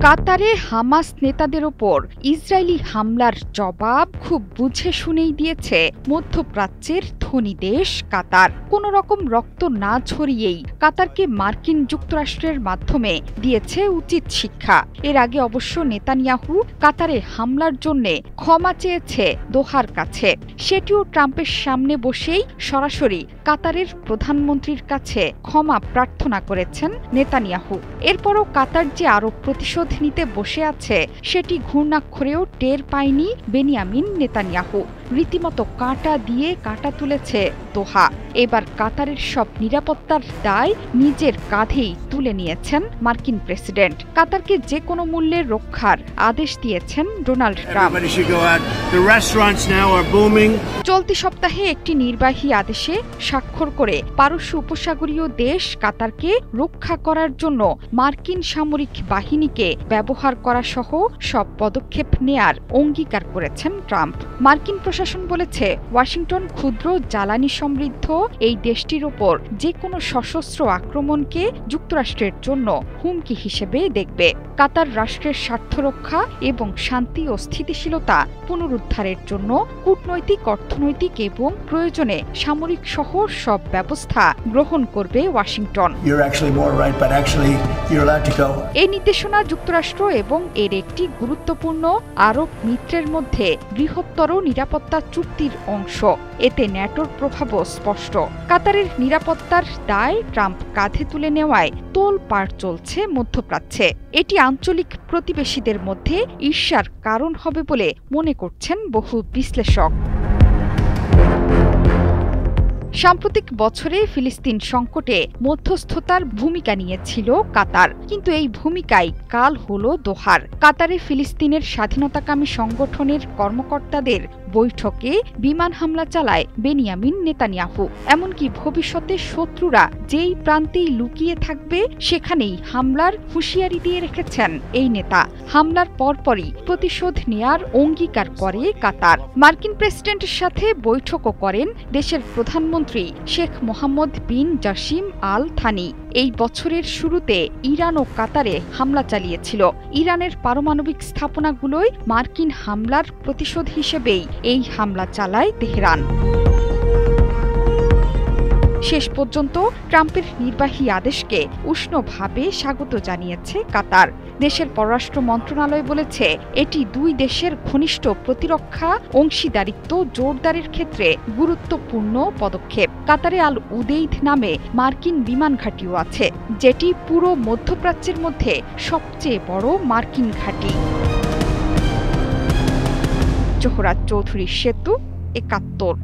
কাতারে হামাস নেতাদের ওপর ইসরায়েলি হামলার জবাব খুব বুঝে শুনেই দিয়েছে মধ্যপ্রাচ্যের ধনী দেশ কাতার। কোনো রকম রক্ত না ঝরিয়েই কাতারকে মার্কিন যুক্তরাষ্ট্রের মাধ্যমে দিয়েছে উচিত শিক্ষা। এর আগে অবশ্য নেতানিয়াহু কাতারে হামলার জন্য ক্ষমা চেয়েছে দোহার কাছে। সেটিও ট্রাম্পের সামনে বসেই সরাসরি কাতারের প্রধানমন্ত্রীর কাছে ক্ষমা প্রার্থনা করেছেন নেতানিয়াহু। এরপরও কাতার যে আরও প্রতিশোধ নিতে বসে আছে সেটি ঘূর্ণাক্ষরেও টের পায়নি বেনিয়ামিন নেতানিয়াহু। রীতিমতো কাঁটা দিয়ে কাঁটা তুলেছে দোহা। এবার কাতারের সব নিরাপত্তার দায় নিজের কাঁধেই তুলে নিয়েছেন মার্কিন প্রেসিডেন্ট। কাতারকে যে কোনো মূল্যে রক্ষার আদেশ দিয়েছেন ডোনাল্ড ট্রাম্প। চলতি সপ্তাহে একটি নির্বাহী আদেশে স্বাক্ষর করে পারস্য উপসাগরীয় দেশ কাতারকে রক্ষা করার জন্য মার্কিন সামরিক বাহিনীকে ব্যবহার করা সহ সব পদক্ষেপ নেয়ার অঙ্গীকার করেছেন ট্রাম্প। মার্কিন প্রশাসন বলেছে ওয়াশিংটন ক্ষুদ্র জ্বালানি সমৃদ্ধ এই দেশটির ওপর যে কোনো সশস্ত্র আক্রমণকে যুক্তরাষ্ট্রের জন্য হুমকি হিসেবে দেখবে। কাতার রাষ্ট্রের স্বার্থ রক্ষা এবং শান্তি ও স্থিতিশীলতা পুনরুদ্ধারের জন্য কূটনৈতিক, অর্থনৈতিক এবং প্রয়োজনে সামরিক সহ সব ব্যবস্থা গ্রহণ করবে ওয়াশিংটন। এই নির্দেশনা যুক্তরাষ্ট্র এবং এর একটি গুরুত্বপূর্ণ আরব মিত্রের মধ্যে বৃহত্তর নিরাপত্তা চুক্তির অংশ। এতে ন্যাটোর প্রভাবও স্পষ্ট। কাতারের নিরাপত্তার দায় ট্রাম্প কাঁধে তুলে নেওয়ায় তোলপাড় চলছে মধ্যপ্রাচ্যে। এটি আঞ্চলিক প্রতিবেশীদের মধ্যে ঈর্ষার কারণ হবে বলে মনে করছেন বহু বিশ্লেষক। সাম্প্রতিক বছরে ফিলিস্তিন সংকটে মধ্যস্থতার ভূমিকা নিয়েছিল কাতার, কিন্তু এই ভূমিকায় কাল হলো দোহার। কাতারে ফিলিস্তিনের স্বাধীনতাকামী সংগঠনের কর্মকর্তাদের বৈঠকে বিমান হামলা চালায় বেনিয়ামিন নেতানিয়াহু। এমনকি ভবিষ্যতে শত্রুরা যেই প্রান্তেই লুকিয়ে থাকবে সেখানেই হামলার হুঁশিয়ারি দিয়ে রেখেছেন এই নেতা। হামলার পরপরই প্রতিশোধ নেয়ার অঙ্গীকার করে কাতার। মার্কিন প্রেসিডেন্টের সাথে বৈঠকও করেন দেশের প্রধানমন্ত্রী শেখ মোহাম্মদ বিন জাসিম আল থানি। এই বছরের শুরুতে ইরান ও কাতারে হামলা চালিয়েছিল। ইরানের পারমাণবিক স্থাপনাগুলোয় মার্কিন হামলার প্রতিশোধ হিসেবেই এই হামলা চালায় তেহরান। শেষ পর্যন্ত ট্রাম্পের নির্বাহী আদেশকে উষ্ণভাবে স্বাগত জানিয়েছে কাতার। দেশের পররাষ্ট্র মন্ত্রণালয় বলেছে এটি দুই দেশের ঘনিষ্ঠ প্রতিরক্ষা অংশীদারিত্ব জোরদারের ক্ষেত্রে গুরুত্বপূর্ণ পদক্ষেপ। কাতারে আল উদেইদ নামে মার্কিন বিমান ঘাঁটিও আছে, যেটি পুরো মধ্যপ্রাচ্যের মধ্যে সবচেয়ে বড় মার্কিন ঘাঁটি। জোহরা চৌধুরী সেতু, ৭১।